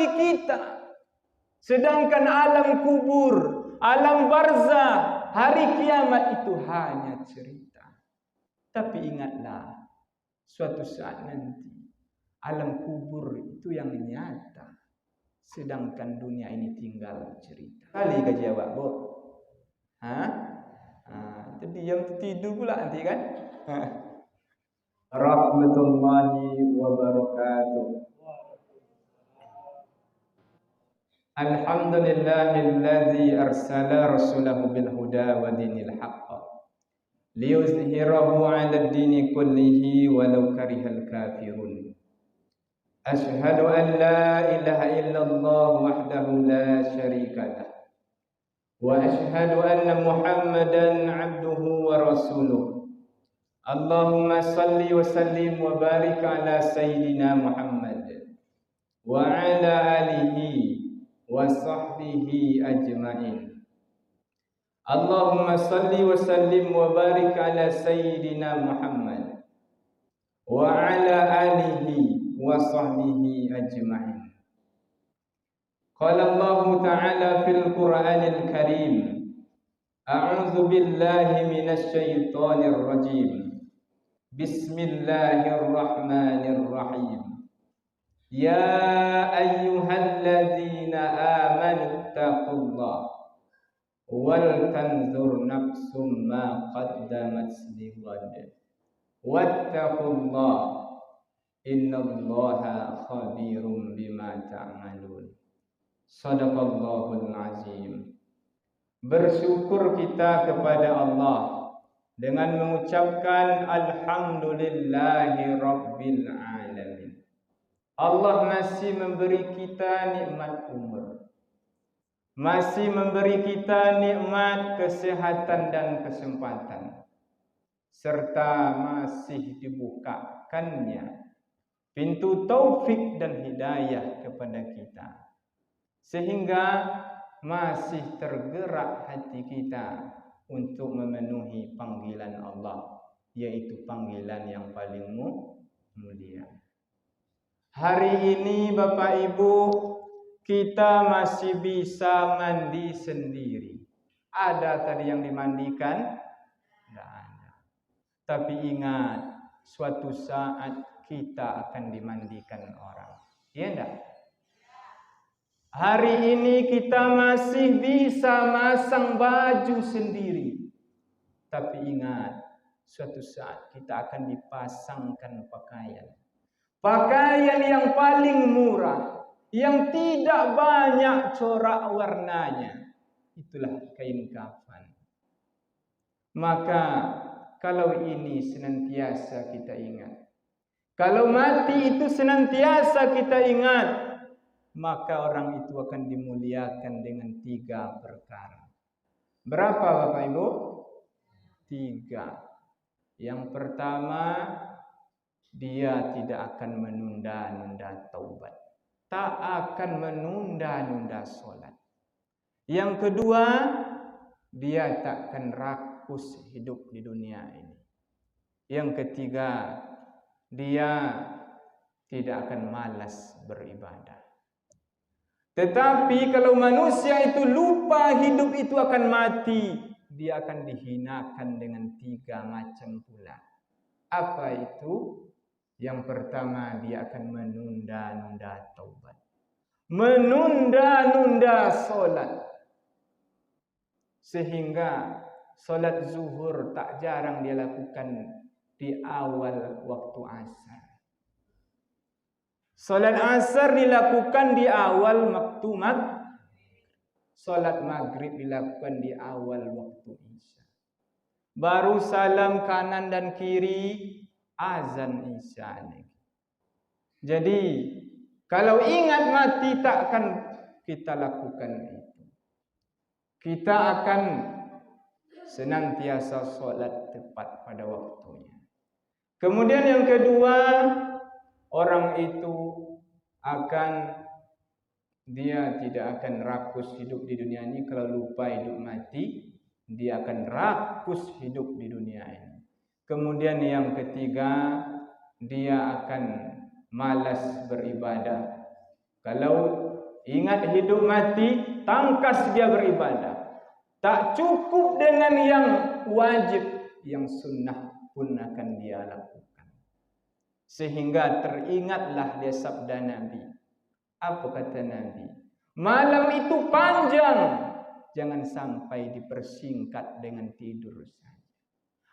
bagi kita. Sedangkan alam kubur, alam barzah, hari kiamat itu hanya cerita. Tapi ingatlah, suatu saat nanti alam kubur itu yang nyata, sedangkan dunia ini tinggal cerita. Kali kau jawab, Bu? Jadi yang tidur pula nanti kan? Rahmatullahi wabarakatuh. Alhamdulillahilladzi arsala rasulahu bil huda wa dinil haqq liyuzhirahu 'alad dini kullihi walau karihal kafirun. Asyhadu an la ilaha illallah wahdahu la syarika lah wa asyhadu anna Muhammadan 'abduhu wa rasuluh. Allahumma salli wa sallim wa barik ala sayyidina Muhammad wa ala alihi wa sahbihi ajma'in. Allahumma salli wa sallim wa barik ala sayyidina Muhammad wa ala alihi wa sahbihi ajma'in. Qala Allah ta'ala fil Qur'anil Karim, a'udzu billahi minasy syaithanir rajim. Bismillahirrahmanirrahim. Ya ayyuhalladzina amanu taqullaha wal tanzur nafsum ma qaddamat lighad wattaqullaha innallaha khabirum bima ta'malun. Shadaqallahul azim. Bersyukur kita kepada Allah dengan mengucapkan alhamdulillahi rabbil alamin. Allah masih memberi kita nikmat umur, masih memberi kita nikmat kesehatan dan kesempatan, serta masih dibukakannya pintu taufik dan hidayah kepada kita, sehingga masih tergerak hati kita untuk memenuhi panggilan Allah, yaitu panggilan yang paling mulia. Hari ini Bapak Ibu, kita masih bisa mandi sendiri. Ada tadi yang dimandikan? Tidak ada. Tapi ingat, suatu saat kita akan dimandikan orang. Iya enggak? Hari ini kita masih bisa masang baju sendiri. Tapi ingat, suatu saat kita akan dipasangkan pakaian. Pakaian yang paling murah, yang tidak banyak corak warnanya, itulah kain kafan. Maka kalau ini senantiasa kita ingat, kalau mati itu senantiasa kita ingat, maka orang itu akan dimuliakan dengan 3 perkara. Berapa Bapak Ibu? 3. Yang pertama, dia tidak akan menunda-nunda taubat, tak akan menunda-nunda solat. Yang kedua, dia tak akan rakus hidup di dunia ini. Yang ketiga, dia tidak akan malas beribadah. Tetapi kalau manusia itu lupa hidup itu akan mati, dia akan dihinakan dengan 3 macam pula. Apa itu? Yang pertama, dia akan menunda-nunda taubat, menunda-nunda solat, sehingga solat zuhur tak jarang dia lakukan di awal waktu asar. Solat asar dilakukan di awal waktu maghrib. Solat maghrib dilakukan di awal waktu isya. Baru salam kanan dan kiri, azan isya. Jadi kalau ingat mati tak akan kita lakukan itu. Kita akan senantiasa solat tepat pada waktunya. Kemudian yang kedua, orang itu dia tidak akan rakus hidup di dunia ini. Kalau lupa hidup mati, dia akan rakus hidup di dunia ini. Kemudian yang ketiga, dia akan malas beribadah. Kalau ingat hidup mati, tangkas dia beribadah. Tak cukup dengan yang wajib, yang sunnah pun akan dia lakukan. Sehingga teringatlah dia sabda Nabi. Apa kata Nabi? Malam itu panjang, jangan sampai dipersingkat dengan tidur saja.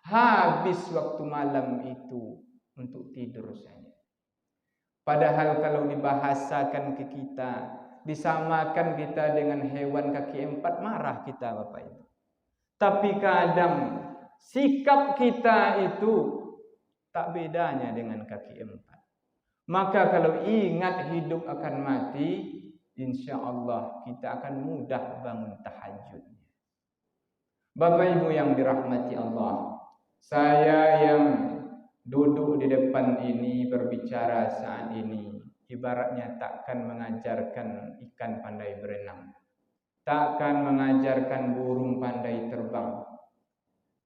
Habis waktu malam itu untuk tidur saja. Padahal kalau dibahasakan ke kita, disamakan kita dengan hewan kaki empat, marah kita Bapak Ibu. Tapi kadang sikap kita itu tak bedanya dengan kaki empat. Maka kalau ingat hidup akan mati, insya Allah kita akan mudah bangun tahajudnya. Bapak Ibu yang dirahmati Allah, saya yang duduk di depan ini berbicara saat ini ibaratnya takkan mengajarkan ikan pandai berenang, takkan mengajarkan burung pandai terbang.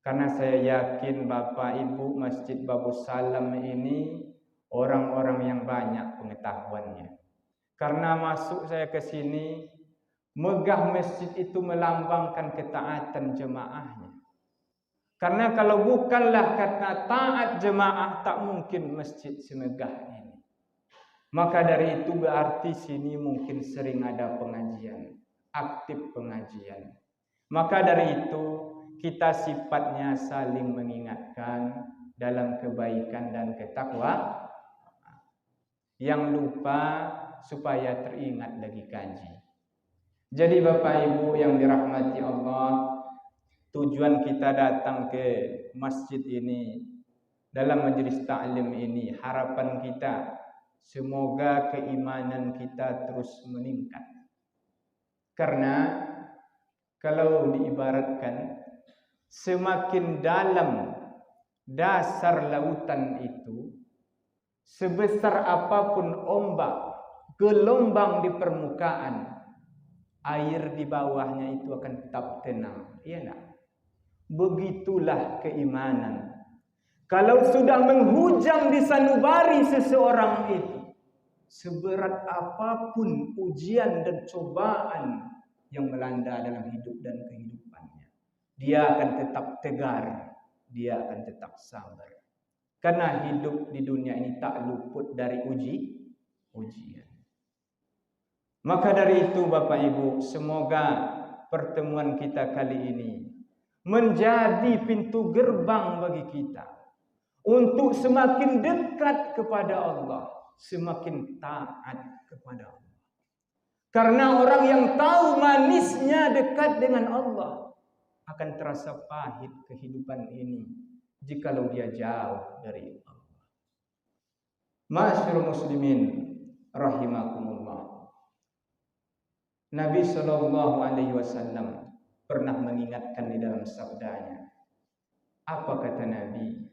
Karena saya yakin Bapak Ibu Masjid Babus Salam ini orang-orang yang banyak pengetahuannya. Karena masuk saya ke sini, megah masjid itu melambangkan ketaatan jemaahnya. Karena kalau bukanlah karena taat jemaah, tak mungkin masjid semegah ini. Maka dari itu berarti sini mungkin sering ada pengajian, aktif pengajian. Maka dari itu kita sifatnya saling mengingatkan dalam kebaikan dan ketakwaan. Yang lupa supaya teringat lagi kaji. Jadi Bapak Ibu yang dirahmati Allah, tujuan kita datang ke masjid ini, dalam majelis ta'lim ini, harapan kita semoga keimanan kita terus meningkat. Karena kalau diibaratkan, semakin dalam dasar lautan itu, sebesar apapun ombak, gelombang di permukaan, air di bawahnya itu akan tetap tenang. Iya enggak? Begitulah keimanan. Kalau sudah menghujam di sanubari seseorang itu, seberat apapun ujian dan cobaan yang melanda dalam hidup dan kehidupannya, dia akan tetap tegar, dia akan tetap sabar. Karena hidup di dunia ini tak luput dari ujian. Maka dari itu Bapak Ibu, semoga pertemuan kita kali ini menjadi pintu gerbang bagi kita untuk semakin dekat kepada Allah, semakin taat kepada Allah. Karena orang yang tahu manisnya dekat dengan Allah akan terasa pahit kehidupan ini jikalau dia jauh dari Allah. Ma'asyiral muslimin rahimakumullah. Nabi sallallahu alaihi wasallam pernah mengingatkan di dalam sabdanya. Apa kata Nabi?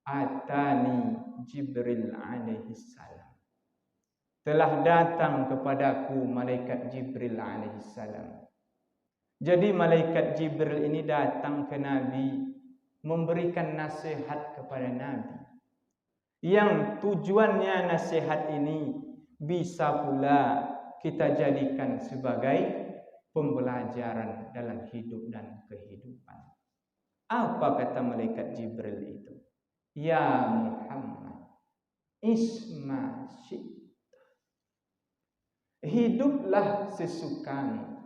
Atani Jibril alaihi salam. Telah datang kepadaku malaikat Jibril alaihi salam. Jadi malaikat Jibril ini datang ke Nabi memberikan nasihat kepada Nabi, yang tujuannya nasihat ini bisa pula kita jadikan sebagai pembelajaran dalam hidup dan kehidupan. Apa kata malaikat Jibril itu? Ya Muhammad, isma syi'ta. Hiduplah sesukamu.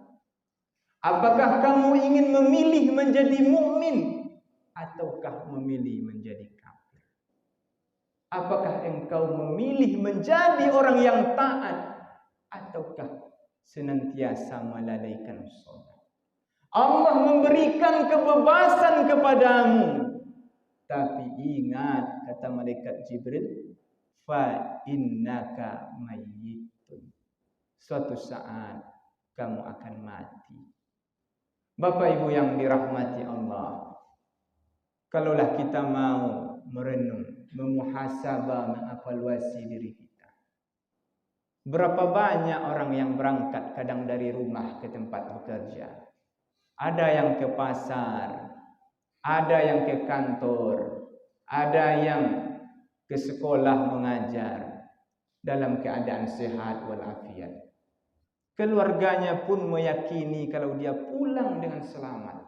Apakah kamu ingin memilih menjadi mukmin ataukah memilih menjadi kafir? Apakah engkau memilih menjadi orang yang taat ataukah senantiasa melalaikan salat? Allah memberikan kebebasan kepadamu. Tapi ingat, kata malaikat Jibril, fa innaka mayyitun. Suatu saat kamu akan mati. Bapak Ibu yang dirahmati Allah, kalaulah kita mau merenung, memuhasabah, mengevaluasi diri kita. Berapa banyak orang yang berangkat kadang dari rumah ke tempat bekerja. Ada yang ke pasar, ada yang ke kantor, ada yang ke sekolah mengajar. dalam keadaan sehat walafiat. Keluarganya pun meyakini kalau dia pulang dengan selamat.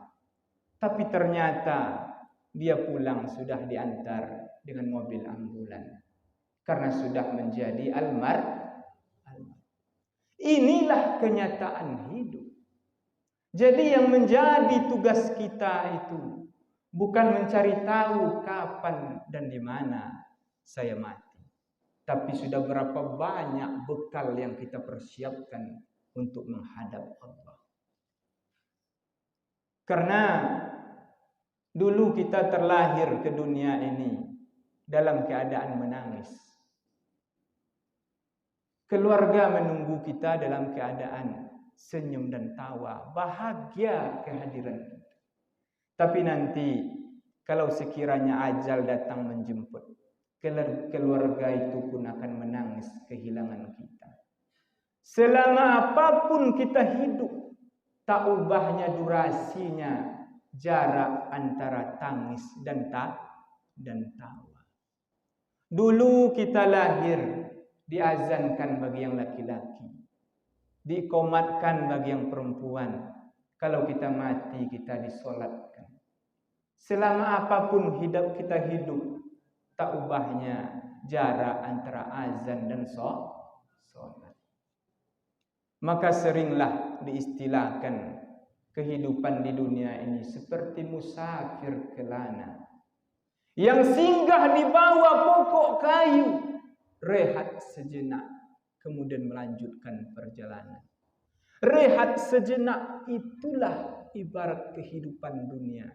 Tapi ternyata dia pulang sudah diantar dengan mobil ambulan. Karena sudah menjadi almarhum. Inilah kenyataan hidup. Jadi yang menjadi tugas kita itu bukan mencari tahu kapan dan di mana saya mati. Tapi sudah berapa banyak bekal yang kita persiapkan untuk menghadap Allah. Karena dulu kita terlahir ke dunia ini dalam keadaan menangis. Keluarga menunggu kita dalam keadaan senyum dan tawa, bahagia kehadiran kita. Tapi nanti kalau sekiranya ajal datang menjemput, keluarga itu pun akan menangis kehilangan kita. Selama apapun kita hidup, tak ubahnya durasinya jarak antara tangis dan tawa. Dulu kita lahir diazankan bagi yang laki-laki, diikomatkan bagi yang perempuan. Kalau kita mati, kita disolatkan. Selama apapun kita hidup, tak ubahnya jarak antara azan dan solat. Maka seringlah diistilahkan kehidupan di dunia ini seperti musafir kelana yang singgah di bawah pokok kayu, rehat sejenak, kemudian melanjutkan perjalanan. Rehat sejenak itulah ibarat kehidupan dunia.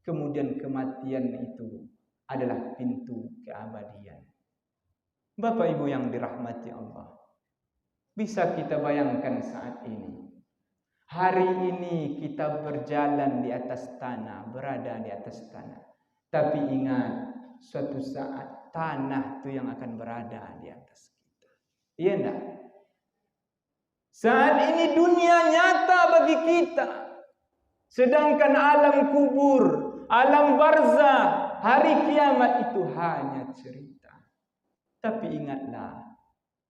Kemudian kematian itu adalah pintu keabadian. Bapak Ibu yang dirahmati Allah, bisa kita bayangkan saat ini. Hari ini kita berjalan di atas tanah, berada di atas tanah. Tapi ingat, suatu saat tanah itu yang akan berada di atas kita. Iya enggak? Saat ini dunia nyata bagi kita. Sedangkan alam kubur, alam barzah, hari kiamat itu hanya cerita. Tapi ingatlah,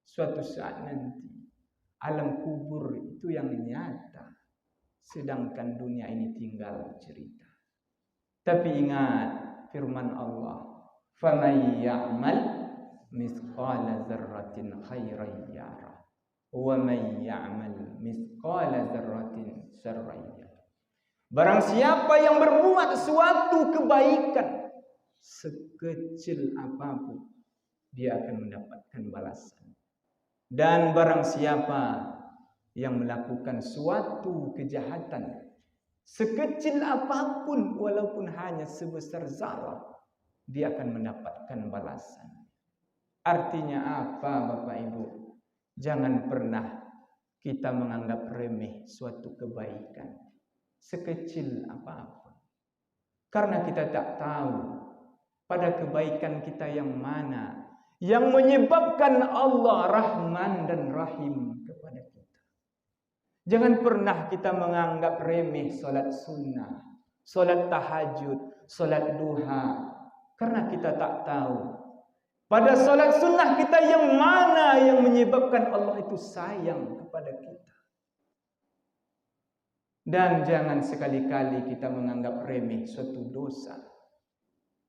suatu saat nanti alam kubur itu yang nyata. Sedangkan dunia ini tinggal cerita. Tapi ingat firman Allah, فَمَنْ يَعْمَلْ مِثْقَالَ ذَرَّةٍ خَيْرًا يَرَهُ وَمَنْ يَعْمَلْ مِثْقَالَ ذَرَّةٍ شَرًّا يَرَهُ. Barang siapa yang berbuat suatu kebaikan sekecil apapun, dia akan mendapatkan balasan. Dan barang siapa yang melakukan suatu kejahatan sekecil apapun, walaupun hanya sebesar zarah, dia akan mendapatkan balasan. Artinya apa, Bapak Ibu? Jangan pernah kita menganggap remeh suatu kebaikan sekecil apapun. Karena kita tak tahu pada kebaikan kita yang mana yang menyebabkan Allah Rahman dan Rahim kepada kita. Jangan pernah kita menganggap remeh solat sunnah, solat tahajud, solat duha. Karena kita tak tahu pada solat sunnah kita yang mana yang menyebabkan Allah itu sayang kepada kita. Dan jangan sekali-kali kita menganggap remeh suatu dosa.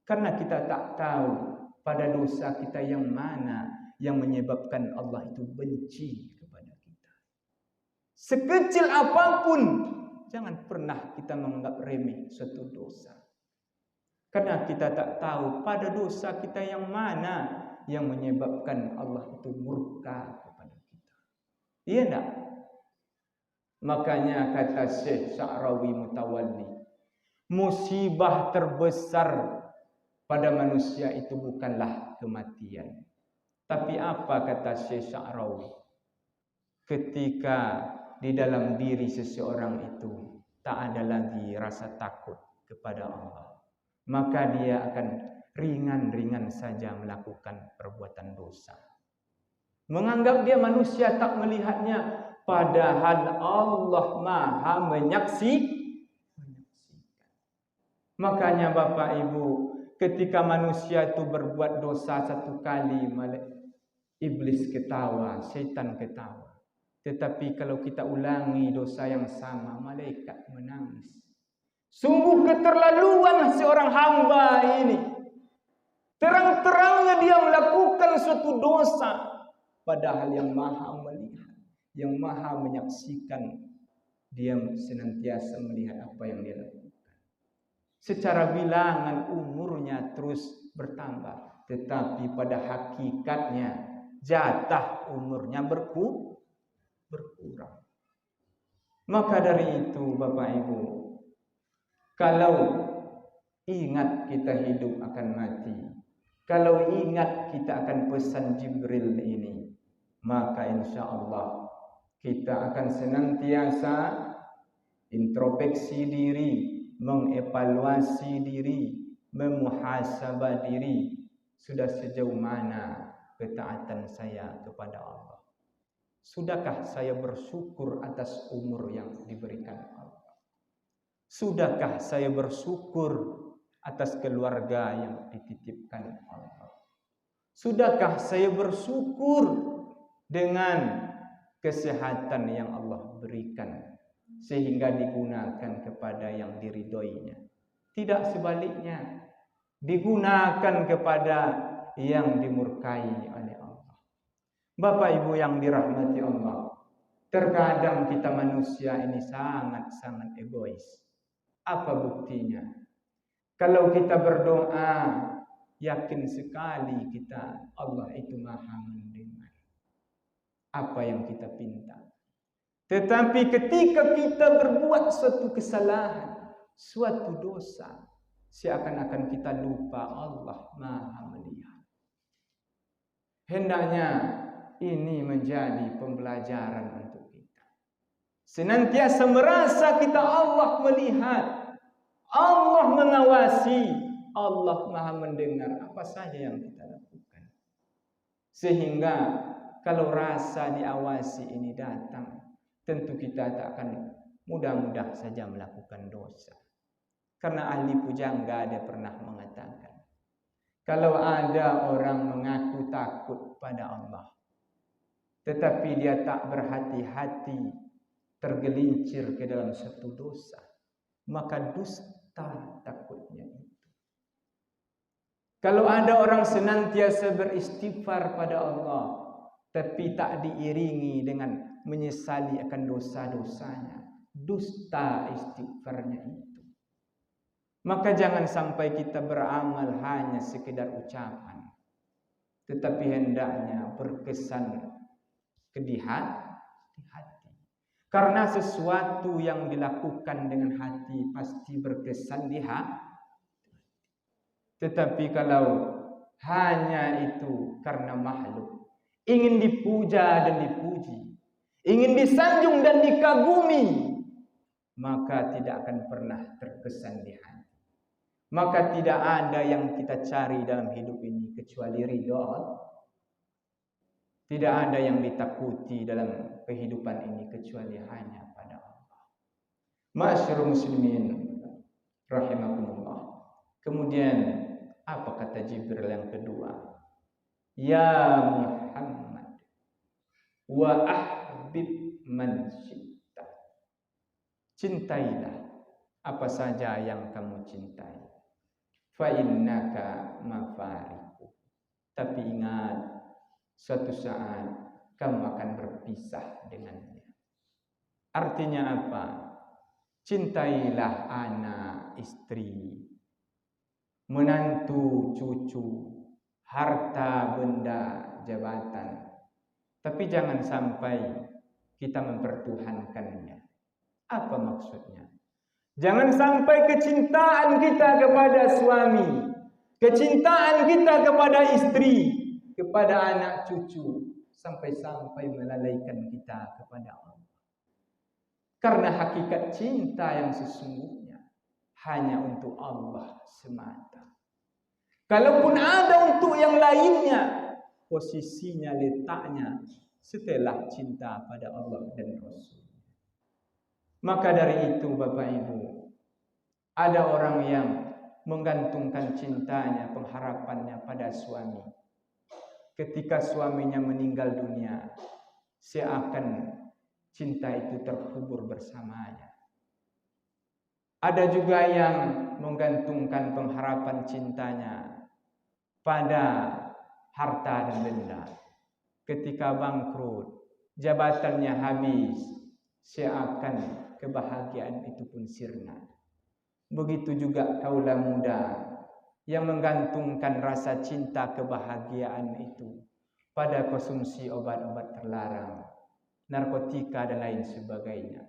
Karena kita tak tahu pada dosa kita yang mana yang menyebabkan Allah itu benci kepada kita. Sekecil apapun, jangan pernah kita menganggap remeh suatu dosa. Karena kita tak tahu pada dosa kita yang mana yang menyebabkan Allah itu murka kepada kita. Iya enggak? Makanya kata Syekh Sya'rawi Mutawalli, musibah terbesar pada manusia itu bukanlah kematian. Tapi apa kata Syekh Sya'rawi? Ketika di dalam diri seseorang itu tak ada lagi rasa takut kepada Allah, maka dia akan ringan-ringan saja melakukan perbuatan dosa. Menganggap dia manusia tak melihatnya, padahal Allah Maha menyaksikan. Makanya Bapak Ibu, ketika manusia itu berbuat dosa satu kali, iblis ketawa, setan ketawa. Tetapi kalau kita ulangi dosa yang sama, malaikat menangis. Sungguh keterlaluan seorang hamba ini. Terang-terangnya dia melakukan suatu dosa, padahal yang maha melihat, yang maha menyaksikan, dia senantiasa melihat apa yang dia lakukan. Secara bilangan umurnya terus bertambah, tetapi pada hakikatnya jatah umurnya berkurang. Maka dari itu Bapak Ibu, kalau ingat kita hidup akan mati, kalau ingat kita akan pesan Jibril ini, maka insya Allah kita akan senantiasa introspeksi diri, mengevaluasi diri, memuhasabah diri. Sudah sejauh mana ketaatan saya kepada Allah? Sudahkah saya bersyukur atas umur yang diberikan Allah? Sudahkah saya bersyukur atas keluarga yang dititipkan Allah? Sudahkah saya bersyukur dengan kesehatan yang Allah berikan sehingga digunakan kepada yang diridhoinya? Tidak sebaliknya, digunakan kepada yang dimurkai oleh Allah. Bapak Ibu yang dirahmati Allah, terkadang kita manusia ini sangat-sangat egois. Apa buktinya? Kalau kita berdoa, yakin sekali kita Allah itu maha mendengar apa yang kita pinta. Tetapi ketika kita berbuat suatu kesalahan, suatu dosa, seakan-akan kita lupa Allah maha melihat. Hendaknya ini menjadi pembelajaran untuk kita. Senantiasa merasa kita Allah melihat, Allah mengawasi, Allah maha mendengar apa saja yang kita lakukan. Sehingga kalau rasa diawasi ini datang, tentu kita tak akan mudah-mudah saja melakukan dosa. Karena ahli pujangga ada pernah mengatakan, kalau ada orang mengaku takut pada Allah, tetapi dia tak berhati-hati, tergelincir ke dalam satu dosa, maka dusta takutnya itu. Kalau ada orang senantiasa beristighfar pada Allah, tapi tak diiringi dengan menyesali akan dosa-dosanya, dusta istighfarnya itu. Maka jangan sampai kita beramal hanya sekedar ucapan, tetapi hendaknya berkesan di hati. Karena sesuatu yang dilakukan dengan hati pasti berkesan di hati. Tetapi kalau hanya itu karena makhluk, ingin dipuja dan dipuji, ingin disanjung dan dikagumi, maka tidak akan pernah terkesan di hati. Maka tidak ada yang kita cari dalam hidup ini kecuali ridho Allah. Tidak ada yang ditakuti dalam kehidupan ini kecuali hanya pada Allah. Ma'asyiral muslimin rahimakumullah. Kemudian apa kata Jibril yang kedua? Ya Muhammad wa ahbib man syi'ta. Cintailah apa saja yang kamu cintai. Fa innaka mafariqu. Tapi ingat, suatu saat kamu akan berpisah dengannya. Artinya apa? Cintailah anak, istri, menantu, cucu, harta, benda, jabatan. Tapi jangan sampai kita mempertuhankannya. Apa maksudnya? Jangan sampai kecintaan kita kepada suami, kecintaan kita kepada istri, kepada anak cucu, sampai-sampai melalaikan kita kepada Allah. Karena hakikat cinta yang sesungguhnya hanya untuk Allah semata. Kalaupun ada untuk yang lainnya, posisinya, letaknya setelah cinta pada Allah dan Rasul. Maka dari itu Bapak Ibu, ada orang yang menggantungkan cintanya, pengharapannya pada suami. ketika suaminya meninggal dunia, seakan cinta itu terkubur bersamanya. Ada juga yang menggantungkan pengharapan cintanya pada harta dan benda. Ketika bangkrut, jabatannya habis, seakan kebahagiaan itu pun sirna. Begitu juga kaula muda yang menggantungkan rasa cinta kebahagiaan itu pada konsumsi obat-obat terlarang, narkotika dan lain sebagainya.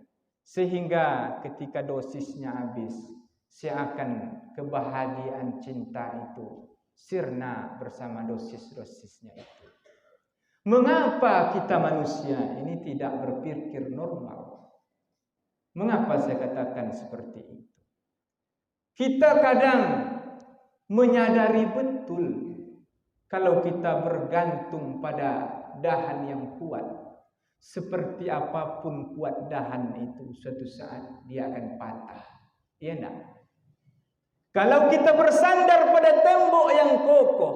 Sehingga ketika dosisnya habis, seakan kebahagiaan cinta itu sirna bersama dosis-dosisnya itu. Mengapa kita manusia ini tidak berpikir normal? Mengapa saya katakan seperti itu? Kita kadang menyadari betul kalau kita bergantung pada dahan yang kuat, seperti apapun kuat dahan itu, suatu saat dia akan patah. Iya enggak? Kalau kita bersandar pada tembok yang kokoh,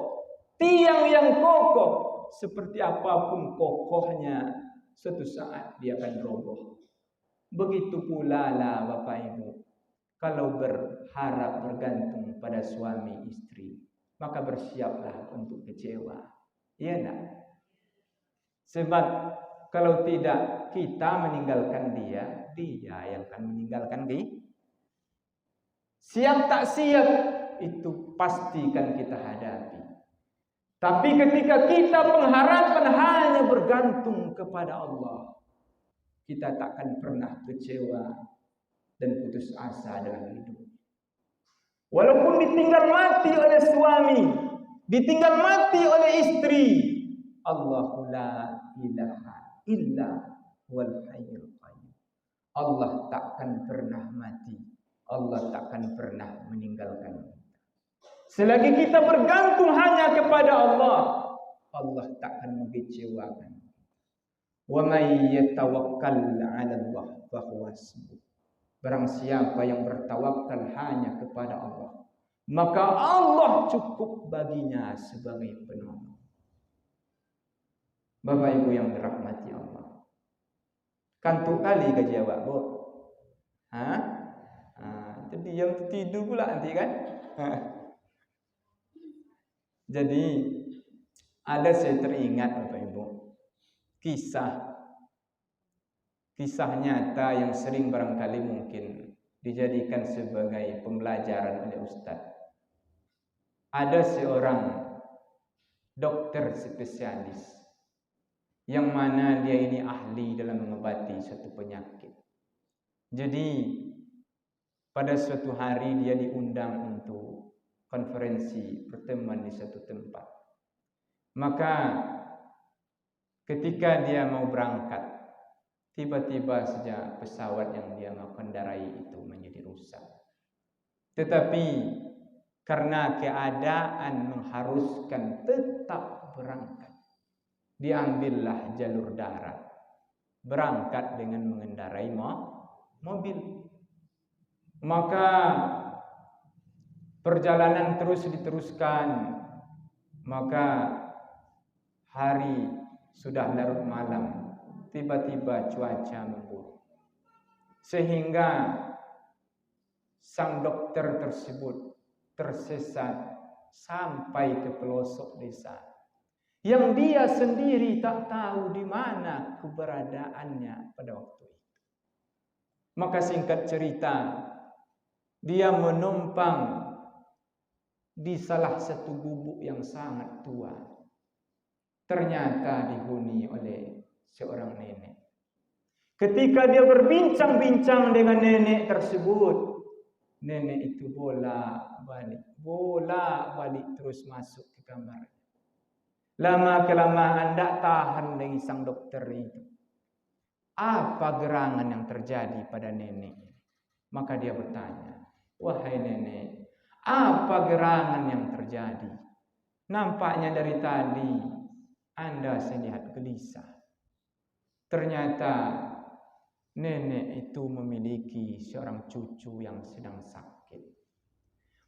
tiang yang kokoh, seperti apapun kokohnya, suatu saat dia akan roboh. Begitu pula lah Bapak Ibu, kalau berharap bergantung pada suami istri, maka bersiaplah untuk kecewa. Iya enggak? Sebab kalau tidak kita meninggalkan dia, dia yang akan meninggalkan kita. Siap tak siap itu pastikan kita hadapi. Tapi ketika kita pengharapan hanya bergantung kepada Allah, kita takkan pernah kecewa dan putus asa dalam hidup. Walaupun ditinggal mati oleh suami, ditinggal mati oleh istri, Allahu la ilaha illa huwal hayyul qayyum. Allah takkan pernah mati. Allah takkan pernah meninggalkan kita. Selagi kita bergantung hanya kepada Allah, Allah takkan mengecewakan. Wa may yatawakkal 'ala Allah fa huwa hasbuh. Barang siapa yang bertawakal hanya kepada Allah, maka Allah cukup baginya sebagai penolong. Bapak Ibu yang dirahmati Allah, kantuk kali ke jawab, Bu. Jadi yang tidur pula nanti kan. Jadi ada saya teringat Bapak Ibu, kisah nyata yang sering barangkali mungkin dijadikan sebagai pembelajaran oleh Ustaz. Ada seorang dokter spesialis yang mana dia ini ahli dalam mengobati suatu penyakit. Jadi pada suatu hari dia diundang untuk konferensi pertemuan di suatu tempat. Maka ketika dia mau berangkat, tiba-tiba saja pesawat yang dia mau kendarai itu menjadi rusak. Tetapi karena keadaan mengharuskan tetap berangkat, diambillah jalur darat. Berangkat dengan mengendarai mobil. Maka perjalanan terus diteruskan. Maka hari sudah larut malam, tiba-tiba cuaca memburuk, sehingga sang dokter tersebut tersesat sampai ke pelosok desa yang dia sendiri tak tahu di mana keberadaannya pada waktu itu. Maka singkat cerita, dia menumpang di salah satu gubuk yang sangat tua. Ternyata dihuni oleh seorang nenek. Ketika dia berbincang-bincang dengan nenek tersebut, nenek itu bolak-balik terus masuk ke kamar. Lama-kelamaan tak tahan dengan sang dokter itu. Apa gerangan yang terjadi pada nenek? Maka dia bertanya, wahai nenek, apa gerangan yang terjadi? Nampaknya dari tadi Anda saya lihat gelisah. Ternyata nenek itu memiliki seorang cucu yang sedang sakit.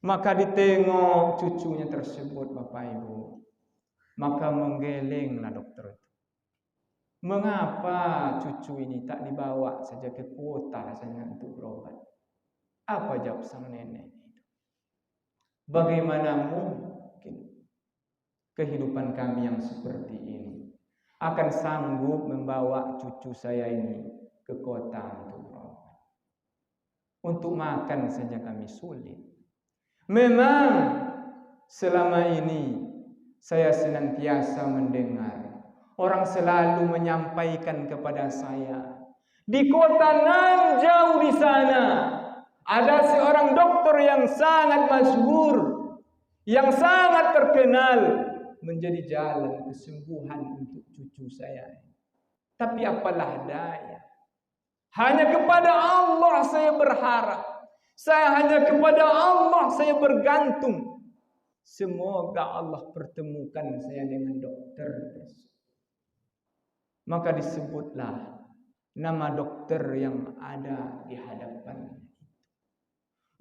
Maka ditengok cucunya tersebut, Bapak Ibu. Maka menggelenglah dokter itu. Mengapa cucu ini tak dibawa saja ke kota saja untuk berobat? Apa jawab sang nenek itu? Bagaimana mungkin kehidupan kami yang seperti ini akan sanggup membawa cucu saya ini ke kota untuk berobat? Untuk makan saja kami sulit. Memang selama ini saya senantiasa mendengar orang selalu menyampaikan kepada saya, di kota nan jauh di sana ada seorang dokter yang sangat masyhur, yang sangat terkenal, menjadi jalan kesembuhan untuk cucu saya. Tapi apalah daya, hanya kepada Allah saya berharap, hanya kepada Allah saya bergantung. Semoga Allah pertemukan saya dengan dokter tersebut. Maka disebutlah nama dokter yang ada di hadapannya.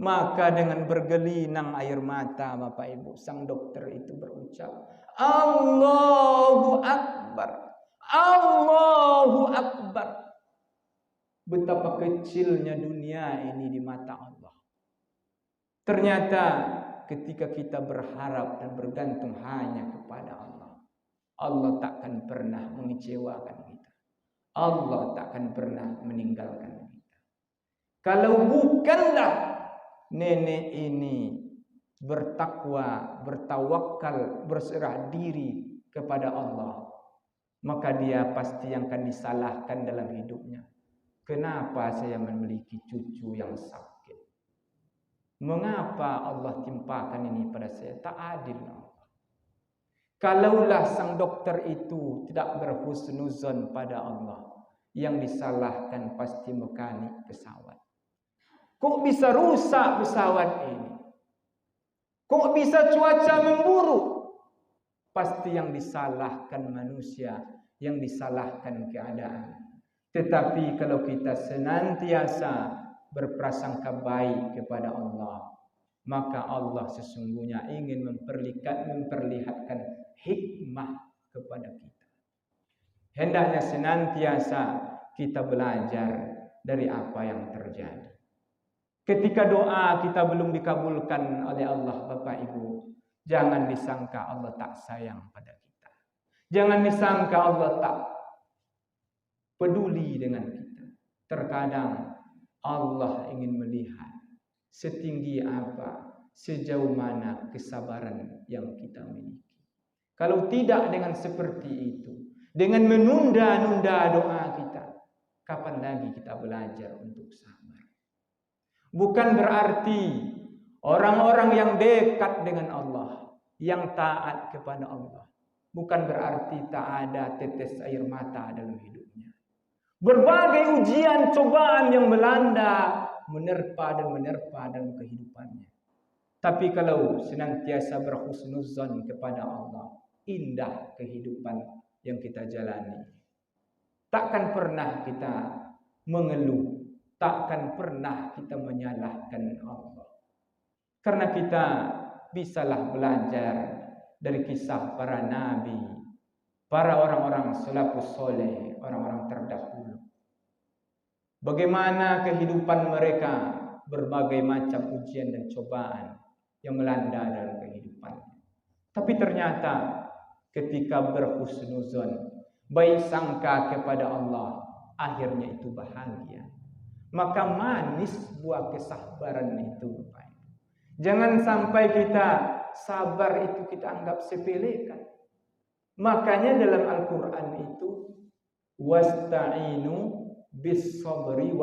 Maka dengan bergelinang air mata Bapak Ibu, sang dokter itu berucap, Allahu Akbar, Allahu Akbar. Betapa kecilnya dunia ini di mata Allah. Ternyata ketika kita berharap dan bergantung hanya kepada Allah, Allah takkan pernah mengecewakan kita. Allah takkan pernah meninggalkan kita. Kalau bukanlah nenek ini bertakwa, bertawakal, berserah diri kepada Allah, maka dia pasti akan disalahkan dalam hidupnya. Kenapa saya memiliki cucu yang sakit? Mengapa Allah timpakan ini pada saya? Tak adil Allah. Kalaulah sang dokter itu tidak berhusnuzon pada Allah, yang disalahkan pasti mekanik pesawat. Kok bisa rusak pesawat ini? Kok bisa cuaca memburuk? Pasti yang disalahkan manusia, yang disalahkan keadaan. Tetapi kalau kita senantiasa berprasangka baik kepada Allah, maka Allah sesungguhnya ingin memperlihatkan hikmah kepada kita. Hendaknya senantiasa kita belajar dari apa yang terjadi. Ketika doa kita belum dikabulkan oleh Allah, Bapak Ibu, jangan disangka Allah tak sayang pada kita. Jangan disangka Allah tak peduli dengan kita. Terkadang Allah ingin melihat setinggi apa, sejauh mana kesabaran yang kita miliki. Kalau tidak dengan seperti itu, dengan menunda-nunda doa kita, kapan lagi kita belajar untuk sabar? Bukan berarti orang-orang yang dekat dengan Allah, yang taat kepada Allah, bukan berarti tak ada tetes air mata dalam hidupnya. Berbagai ujian cobaan yang melanda, menerpa dalam kehidupannya. Tapi kalau senantiasa berhusnuzon kepada Allah, indah kehidupan yang kita jalani. Takkan pernah kita mengeluh, takkan pernah kita menyalahkan Allah. Karena kita bisalah belajar dari kisah para nabi, para orang-orang salafus soleh, orang-orang terdahulu. Bagaimana kehidupan mereka, berbagai macam ujian dan cobaan yang melanda dalam kehidupannya. Tapi ternyata ketika berhusnuzon, baik sangka kepada Allah, akhirnya itu bahagia. Maka manis buah kesabaran itu. Jangan sampai kita sabar itu kita anggap sepelekan. Makanya dalam Al-Quran itu wasta'inu bis sabri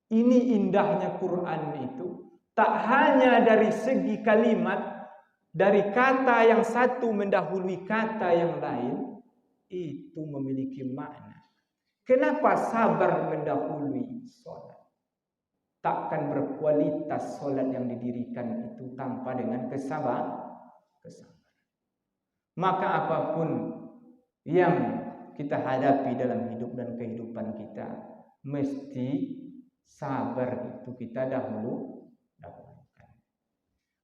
ini indahnya Quran itu tak hanya dari segi kalimat, dari kata yang satu mendahului kata yang lain, itu memiliki makna. Kenapa sabar mendahului sholat? Takkan berkualitas sholat yang didirikan itu tanpa dengan kesabaran. Maka apapun yang kita hadapi dalam hidup dan kehidupan kita, mesti sabar itu kita dahulukan.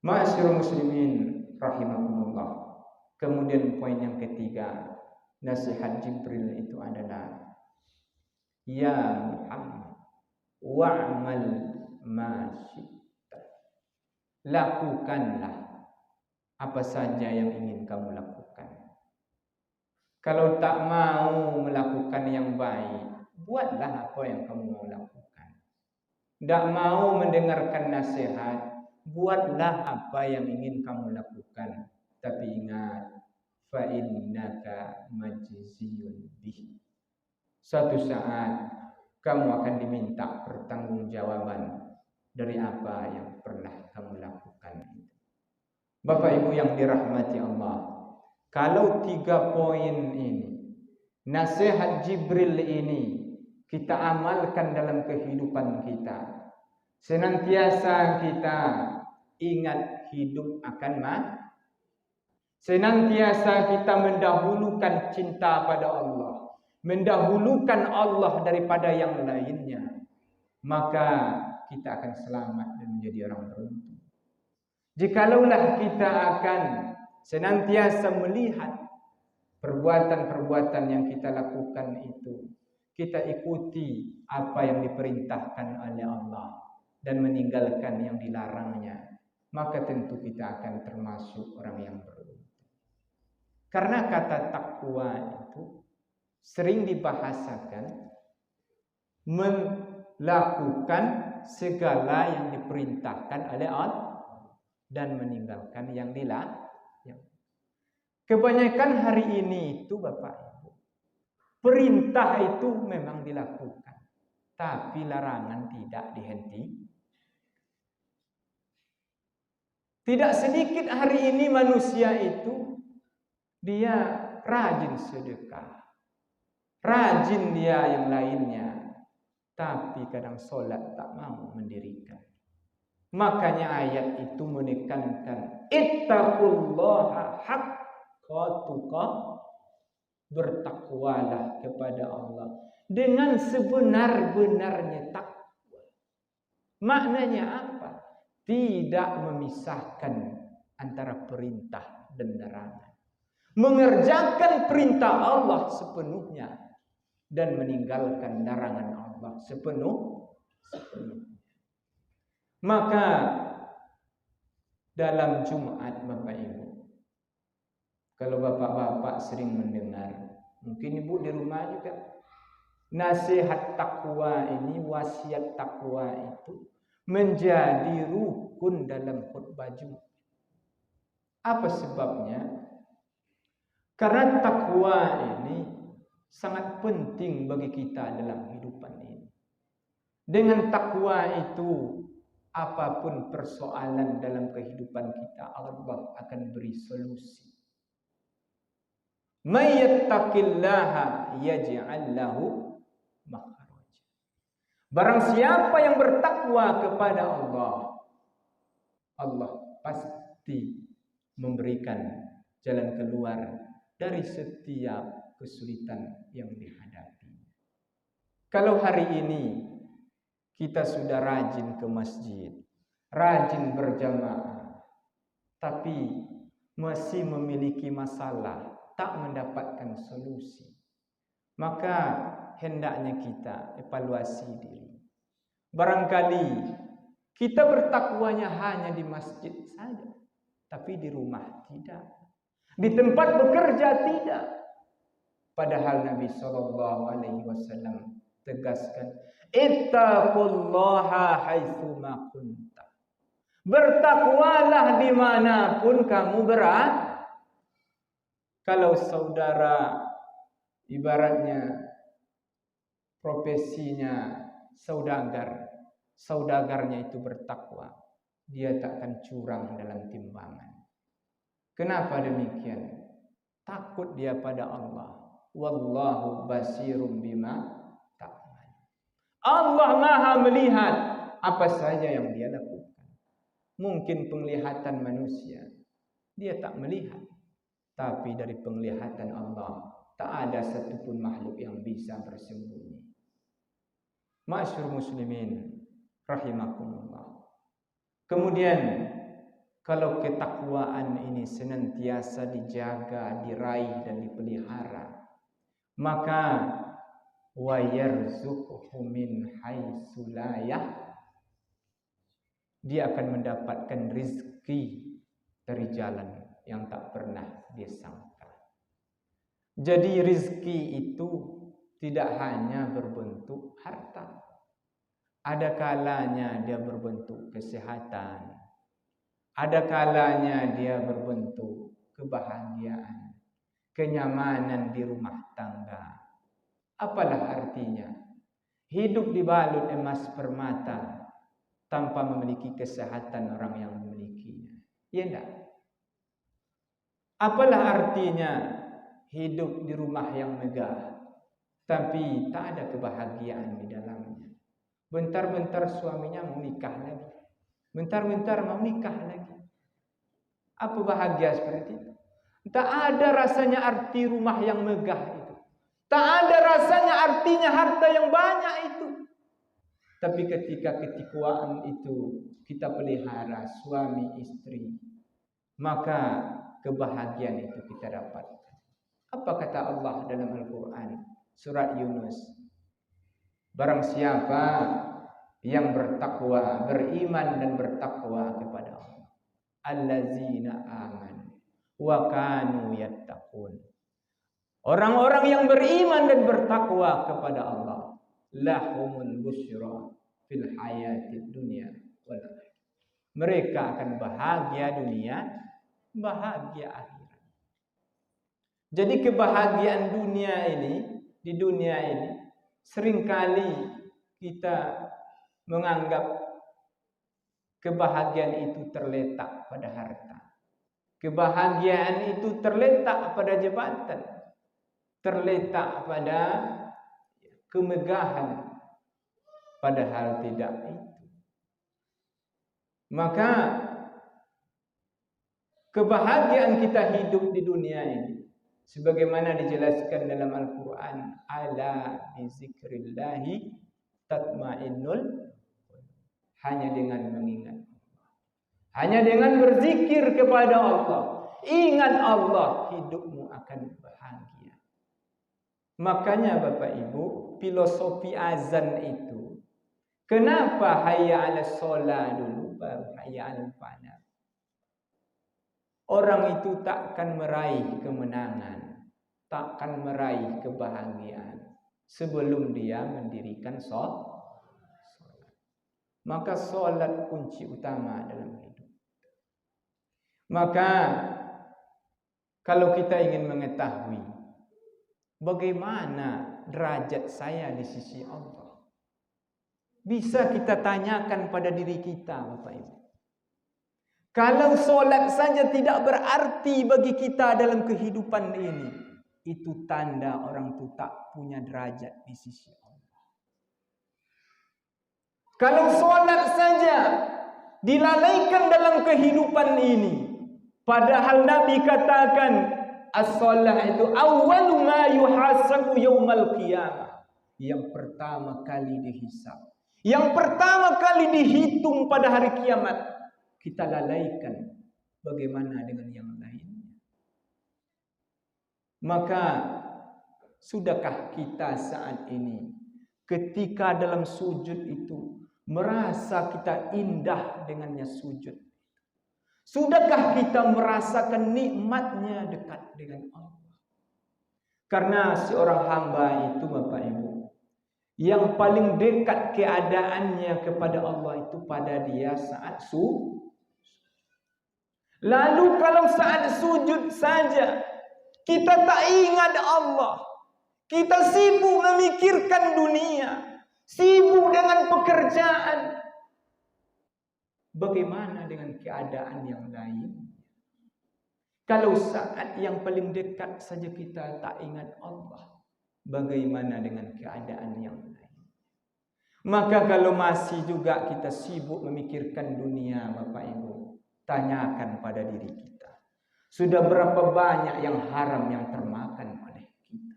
Ma'asyiral muslimin rahimakumullah. Kemudian poin yang ketiga, nasihat Jibril itu adalah ya Muhammad wa'mal ma syi'ta. Lakukanlah apa saja yang ingin kamu lakukan. Kalau tak mau melakukan yang baik, buatlah apa yang kamu mau lakukan. Tak mau mendengarkan nasihat, buatlah apa yang ingin kamu lakukan. Tapi ingat, fa innaka majziyun bih. Suatu saat kamu akan diminta pertanggungjawaban dari apa yang pernah kamu lakukan. Bapak Ibu yang dirahmati Allah, kalau 3 poin ini, nasihat Jibril ini kita amalkan dalam kehidupan kita, senantiasa kita ingat hidup akan mati, senantiasa kita mendahulukan cinta pada Allah, mendahulukan Allah daripada yang lainnya, maka kita akan selamat dan menjadi orang beruntung. Jikalaulah kita akan senantiasa melihat perbuatan-perbuatan yang kita lakukan itu, kita ikuti apa yang diperintahkan oleh Allah dan meninggalkan yang dilarangnya, maka tentu kita akan termasuk orang yang beruntung. Karena kata takwa itu sering dibahasakan melakukan segala yang diperintahkan oleh Allah dan meninggalkan yang dilarang. Kebanyakan hari ini itu Bapak Ibu, perintah itu memang dilakukan, tapi larangan tidak dihenti. Tidak sedikit hari ini manusia itu dia rajin sedekah, rajin dia yang lainnya, tapi kadang sholat tak mau mendirikan. Makanya ayat itu menekankan ittaqullaha haqqa tuqatih, bertakwalah kepada Allah dengan sebenar-benarnya takwa. Maknanya apa? Tidak memisahkan antara perintah dan larangan, mengerjakan perintah Allah sepenuhnya dan meninggalkan larangan Allah sepenuhnya. Maka dalam Jumat Bapak Ibu, kalau bapak-bapak sering mendengar, mungkin ibu di rumah juga, nasihat takwa ini, wasiat takwa itu menjadi rukun dalam khutbah Jumat. Apa sebabnya? Karena takwa ini sangat penting bagi kita dalam kehidupan ini. Dengan takwa itu, apapun persoalan dalam kehidupan kita, Allah akan beri solusi. May yattaqillaha yaj'al lahu makhraja. Barang siapa yang bertakwa kepada Allah, Allah pasti memberikan jalan keluar dari setiap kesulitan yang dihadapi. Kalau hari ini kita sudah rajin ke masjid, rajin berjamaah, tapi masih memiliki masalah, tak mendapatkan solusi, maka hendaknya kita evaluasi diri. Barangkali kita bertakwanya hanya di masjid saja, tapi di rumah tidak, di tempat bekerja tidak. Padahal Nabi SAW tegaskan, ittaqullaha haitsuma kunta. Bertakwalah dimanapun kamu berada. Kalau saudara ibaratnya profesinya saudagarnya itu bertakwa, dia takkan curang dalam timbangan. Kenapa demikian? Takut dia pada Allah. Wallahu basirum bima ta'mal. Allah Maha melihat apa saja yang dia lakukan. Mungkin penglihatan manusia dia tak melihat, tapi dari penglihatan Allah tak ada satupun makhluk yang bisa bersembunyi. Ma'asyiral muslimin rahimakumullah. Kemudian Kalau ketakwaan ini senantiasa dijaga, diraih dan dipelihara, maka wa yarzuqhu min haitsu la yahtasib, dia akan mendapatkan rizki dari jalan yang tak pernah dia sangka. Jadi rizki itu tidak hanya berbentuk harta. Ada kalanya dia berbentuk kesehatan. Ada kalanya dia berbentuk kebahagiaan, kenyamanan di rumah tangga. Apalah artinya hidup dibalut emas permata tanpa memiliki kesehatan orang yang memilikinya? Ya enggak? Apalah artinya hidup di rumah yang megah tapi tak ada kebahagiaan di dalamnya? Bentar-bentar suaminya mau nikah lagi, bentar-bentar mau nikah lagi. Apa bahagia seperti itu? Tak ada rasanya arti rumah yang megah itu. Tak ada rasanya artinya harta yang banyak itu. Tapi ketika ketakwaan itu kita pelihara suami istri, maka kebahagiaan itu kita dapat. Apa kata Allah dalam Al-Quran? Surat Yunus. Barang siapa yang bertakwa, beriman dan bertakwa kepada Allah, allazina amanu wa kanu yattaqun, orang-orang yang beriman dan bertakwa kepada Allah, lahumul busyra fil hayatid dunya wal akhirah, mereka akan bahagia dunia, bahagia akhirat. Jadi kebahagiaan dunia ini, di dunia ini seringkali kita menganggap kebahagiaan itu terletak pada harta. Kebahagiaan itu terletak pada jabatan, terletak pada kemegahan, padahal tidak itu. Maka kebahagiaan kita hidup di dunia ini, sebagaimana dijelaskan dalam Al-Quran, ala bizikrillahi tatmainnul, hanya dengan mengingat Allah, hanya dengan berzikir kepada Allah, ingat Allah, hidupmu akan bahagia. Makanya Bapak Ibu, filosofi azan itu, kenapa hayya 'alas shalah dulu baru hayya 'alal falah? Orang itu takkan meraih kemenangan, takkan meraih kebahagiaan sebelum dia mendirikan sholat. Maka sholat kunci utama dalam hidup. Maka kalau kita ingin mengetahui bagaimana derajat saya di sisi Allah, bisa kita tanyakan pada diri kita, Bapak Ibu. Kalau sholat saja tidak berarti bagi kita dalam kehidupan ini, itu tanda orang itu tak punya derajat di sisi Allah. Kalau sholat saja dilalaikan dalam kehidupan ini, padahal Nabi katakan as-shalah itu awwalu ma yuhasabu yaumal qiyamah, yang pertama kali dihisab, yang pertama kali dihitung pada hari kiamat. Kita lalaikan, bagaimana dengan yang lainnya? Maka sudahkah kita saat ini ketika dalam sujud itu merasa kita indah dengannya sujud? Sudahkah kita merasakan nikmatnya dekat dengan Allah? Karena seorang hamba itu Bapak Ibu, yang paling dekat keadaannya kepada Allah itu pada dia saat sujud. Lalu kalau saat sujud saja kita tak ingat Allah, kita sibuk memikirkan dunia, sibuk dengan pekerjaan, bagaimana dengan keadaan yang lain? Kalau saat yang paling dekat saja kita tak ingat Allah, bagaimana dengan keadaan yang lain? Maka kalau masih juga kita sibuk memikirkan dunia, Bapak Ibu, tanyakan pada diri kita, sudah berapa banyak yang haram yang termakan oleh kita?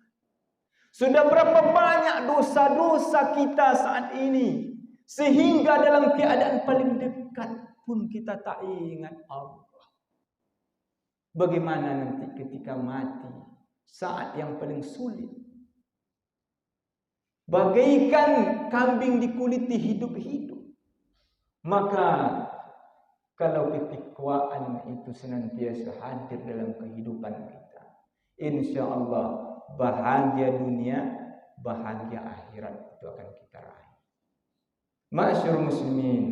Sudah berapa banyak dosa-dosa kita saat ini, sehingga dalam keadaan paling dekat pun kita tak ingat Allah. Bagaimana nanti ketika mati, saat yang paling sulit? Bagaikan kambing dikuliti hidup-hidup. Maka kalau ketikwaan itu senantiasa hadir dalam kehidupan kita, insya Allah bahagia dunia, bahagia akhirat itu akan kita raih. Ma'asyiral muslimin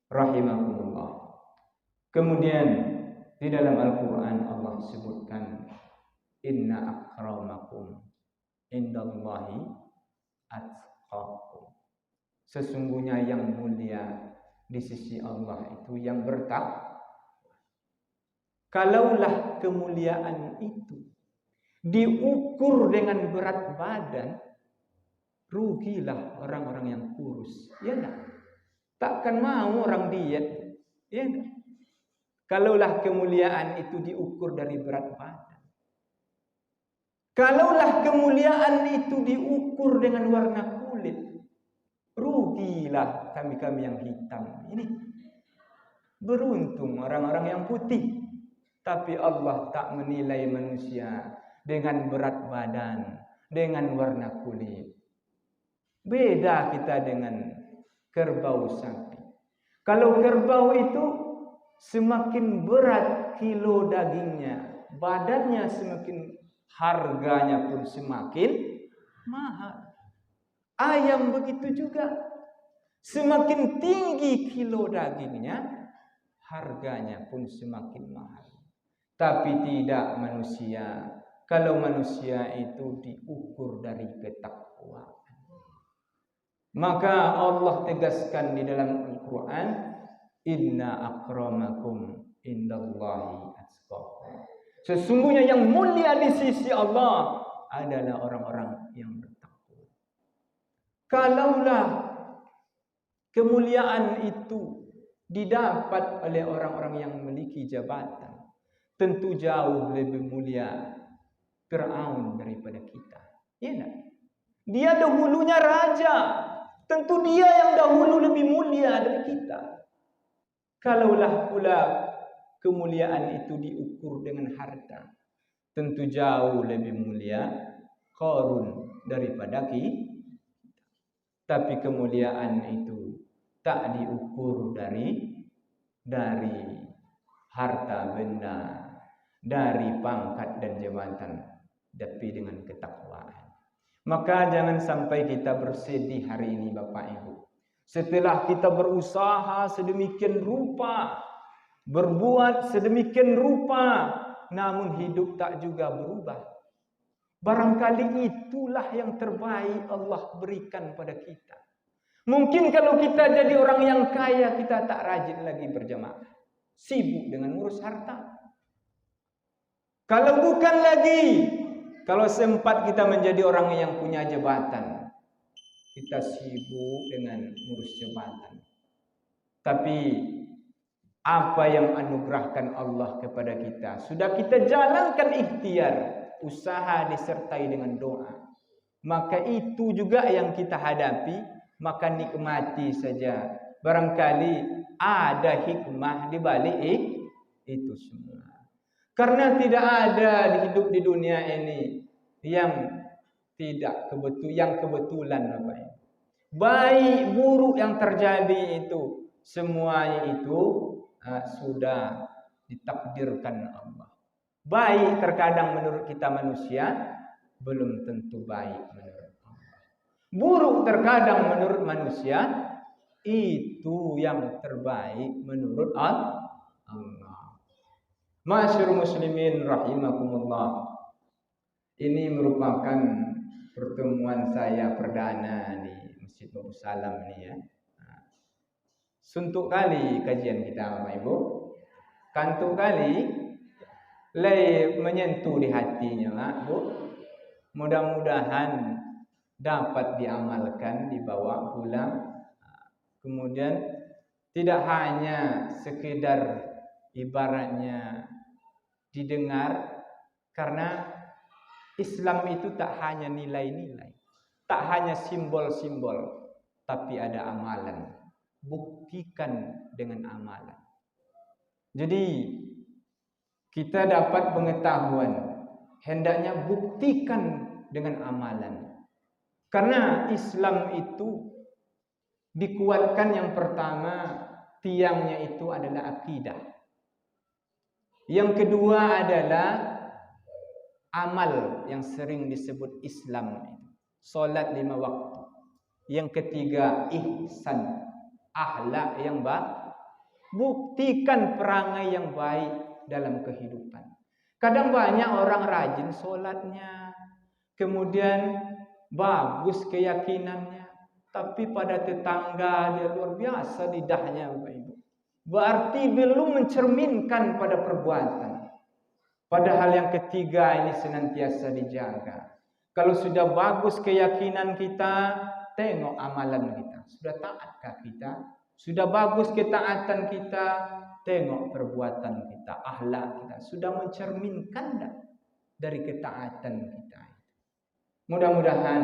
rahimakumullah. Kemudian di dalam Al-Quran Allah sebutkan, inna akramakum indallahi atqakum. Sesungguhnya yang mulia di sisi Allah itu yang bertakwa. Kalaulah kemuliaan itu diukur dengan berat badan, rugilah orang-orang yang kurus. Ya enggak? Takkan mau orang diet. Ya enggak? Kalaulah kemuliaan itu diukur dari berat badan. Kalaulah kemuliaan itu diukur dengan warna kulit, rugilah kami-kami yang hitam. Ini beruntung orang-orang yang putih. Tapi Allah tak menilai manusia dengan berat badan, dengan warna kulit. Beda kita dengan kerbau sapi. Kalau kerbau itu semakin berat kilo dagingnya, badannya semakin, harganya pun semakin mahal. Ayam begitu juga. Semakin tinggi kilo dagingnya, harganya pun semakin mahal. Tapi tidak manusia. Kalau manusia itu diukur dari ketakwaan. Maka Allah tegaskan di dalam Al-Quran, inna akramakum indallahi atqakum. Sesungguhnya yang mulia di sisi Allah adalah orang-orang yang bertakwa. Kalaulah kemuliaan itu didapat oleh orang-orang yang memiliki jabatan, tentu jauh lebih mulia Fir'aun daripada kita. Ya enggak? Dia dahulunya raja, tentu dia yang dahulu lebih mulia dari kita. Kalaulah pula kemuliaan itu diukur dengan harta, tentu jauh lebih mulia Qarun daripada kita. Tapi kemuliaan itu tak diukur dari harta benda, dari pangkat dan jabatan, tapi dengan ketakwaan. Maka jangan sampai kita bersedih hari ini Bapak Ibu. Setelah kita berusaha sedemikian rupa, berbuat sedemikian rupa, namun hidup tak juga berubah. Barangkali itulah yang terbaik Allah berikan pada kita. Mungkin kalau kita jadi orang yang kaya, kita tak rajin lagi berjamaah, sibuk dengan ngurus harta. Kalau bukan lagi, kalau sempat kita menjadi orang yang punya jabatan, kita sibuk dengan ngurus jabatan. Tapi apa yang anugerahkan Allah kepada kita, sudah kita jalankan ikhtiar, usaha disertai dengan doa, maka itu juga yang kita hadapi, maka nikmati saja. Barangkali ada hikmah di balik itu semua. Karena tidak ada di hidup di dunia ini yang kebetulan Bapak. Baik buruk yang terjadi itu semuanya itu sudah ditakdirkan Allah. Baik terkadang menurut kita manusia, belum tentu baik menurut Allah. Buruk terkadang menurut manusia, itu yang terbaik menurut Allah. Ma'asyiral muslimin rahimakumullah. Ini merupakan pertemuan saya perdana di Masjid Babu Salam ini ya. Suntuk kali kajian kita Bapak Ibu. Kantuk kali menyentuh di hatinya Bu. Mudah-mudahan dapat diamalkan, dibawa pulang. Kemudian tidak hanya sekedar ibaratnya didengar, karena Islam itu tak hanya nilai-nilai, tak hanya simbol-simbol, tapi ada amalan. buktikan dengan amalan. Jadi kita dapat pengetahuan, hendaknya buktikan dengan amalan. Karena Islam itu dikuatkan yang pertama, tiangnya itu adalah akidah. Yang kedua adalah amal yang sering disebut Islam, solat 5 waktu. Yang ketiga ihsan, akhlak yang baik. Buktikan perangai yang baik dalam kehidupan. Kadang banyak orang rajin solatnya, kemudian bagus keyakinannya, tapi pada tetangga dia luar biasa lidahnya, Bapak Ibu. Berarti belum mencerminkan pada perbuatan. Padahal yang ketiga ini senantiasa dijaga. Kalau sudah bagus keyakinan kita, tengok amalan kita. Sudah taatkah kita? Sudah bagus ketaatan kita, tengok perbuatan kita, akhlak kita. Sudah mencerminkan tak dari ketaatan kita? Mudah-mudahan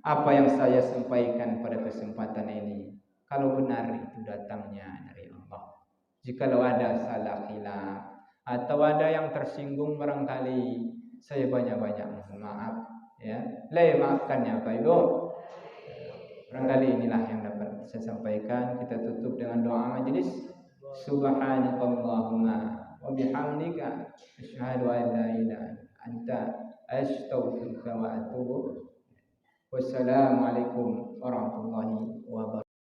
apa yang saya sampaikan pada kesempatan ini, kalau benar itu datangnya dari Allah. Jikalau ada salah khilaf atau ada yang tersinggung barangkali, saya banyak-banyak mohon maaf. Ya, maafkan ya Bapak Ibu. Barangkali inilah yang dapat saya sampaikan. Kita tutup dengan doa majelis. Subhanakallahumma wa bihamdika asyhadu an la ilaha illa anta astaghfiruka wa atubu. Wassalamualaikum warahmatullahi wabarakatuh.